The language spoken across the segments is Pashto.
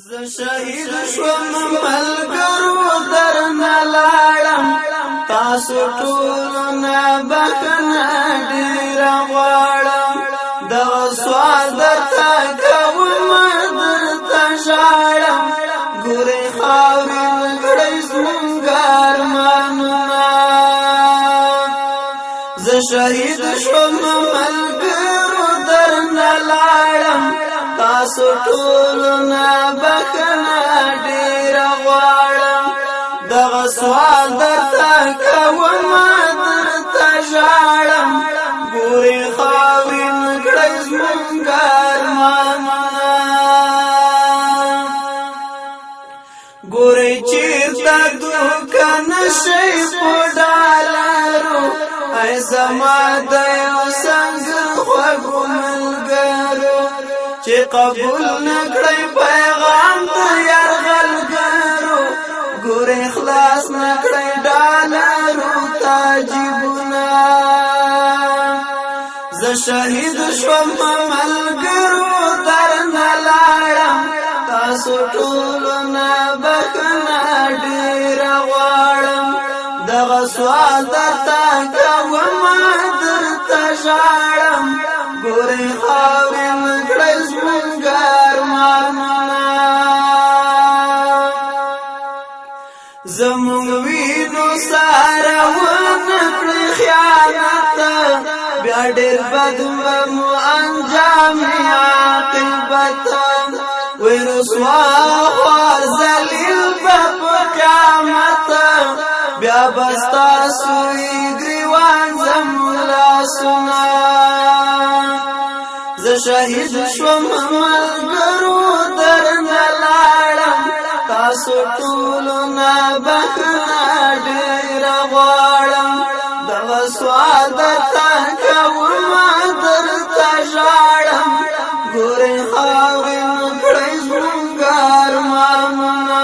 ز شهید شوم ملګرو درنه لاړم تاسو ټول نه بخنه ډیر غواړم دغه سوال درته کوم درته ژاړم ګورې خاورې کړئ زموږ ارمانونه ز شهید شوم ملګرو درنه لاړم تاسو ټول نه بخنه ډیر غواړم دغه سوال درته کوم درته ژاړم ګورې خاورې کړئ زموږ ارمانونه ګورې چېرته دوکه نشئ په ډالرو ای زما د یو څنګ خوږو ملګرو چې قبول نکړی پیغام د یرغلګرو ګورې خلاص نکړی ډالرو تاجیبونه زه شهید شوم ملګرو درنه لاړم تاسو ټولو نه بخښنه ډېره غواړم دغه سوال درته کوم درته ژاړم ګورې خاورې کړئ زموږ ارمانونه زموږ وینو سره ونه کړې خیانت بیا ډېر بد به مو انجام عاقبت وی رسوا خوار ذلیل به په قیامت بیا به ستاسو وي ګریوان زموږ لاسونه زه شهید شوم ملګرو درنه لاړم تاسو ټولو نه بخښنه ډېره غواړم دغه سوال درته کوم درته ژاړم ګورې خاورې کړئ زموږ ارمانونه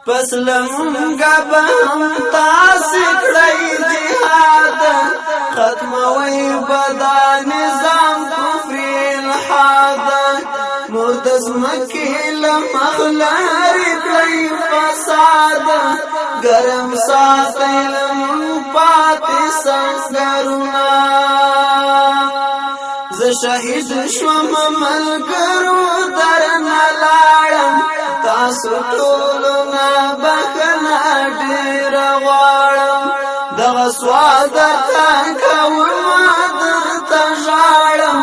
پس لمونږه به هم تاسې کړئ جهاد ختموئ به دا نظام کفر الحاد مرد ځمکې له مخ لرې کړئ فساد ګرم ساتئ لمونږ پاتې سنګرونه زه شهید شوم ملګرو درنه لاړم تاسو ټولو نه بخښنه ډېره غواړم دغه سوال درته کوم درته ژاړم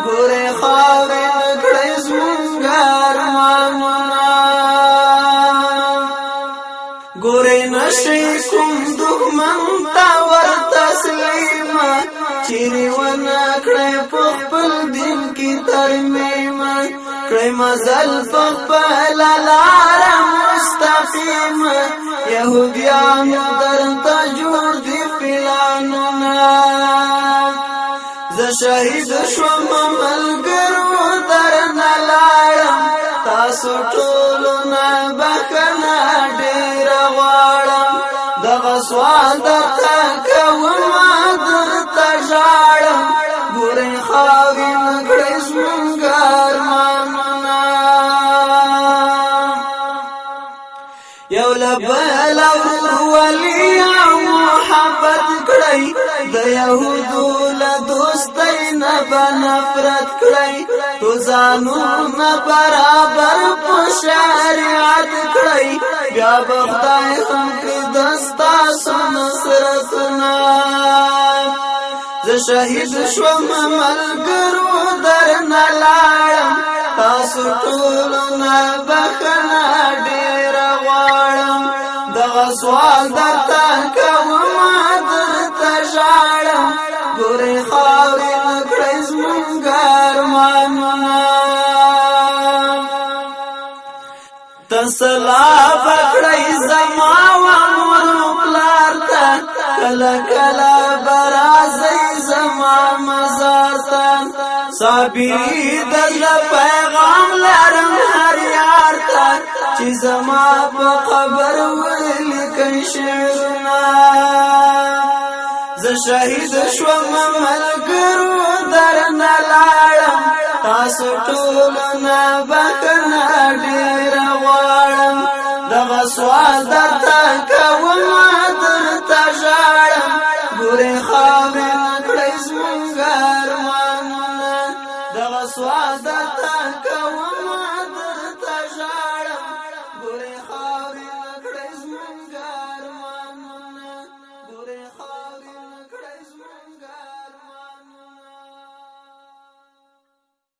ګورې خاورې کړئ زموږ ارمانونه ګورې نشئ کوم دښمن ته ور تسلیمه چیرې ونه کړئ په خپل دین کې ترمیمه کړئ مزل په خپله لاره مستقیمه یهودیانو درته جوړ دي پلانونه زه شهید شوم ملګرو درنه لاړم تاسو ټولو نه بخښنه ډېره غواړم دغه سوال درته کوم درته ژاړم ګورې خاورې کړئ زموږ ارمانونه یو له بله ورورولي او محبت کړئ د یهودو له دوستۍ نه به نفرت کړئ تو ځانونه برابر په شریعت کړئ بیا به خدای هم کړي د ستاسو نصرتونه زه شهید شوم ملګرو درنه لاړم تاسو ټولو نه بخښنه ډېره غواړم دغه سوال درته کوم درته ژاړم ګورې خاورې کړئ زموږ ارمانونه تسلا بکړئ زما و مور پلار ته کله کله به راځئ زما مزار ته صابري د زړه پیغام لرم هر یار ته چې زما په قبر ولیکئ شعرونه زه شهید شوم ملګرو درنه لاړم تاسو ټولنا بخنه ډیر غواړم دغه سوال درته کوم درته ژاړم ګورې خاورې نکړئ زمونږ ارمانونه دغه سوال درته کوم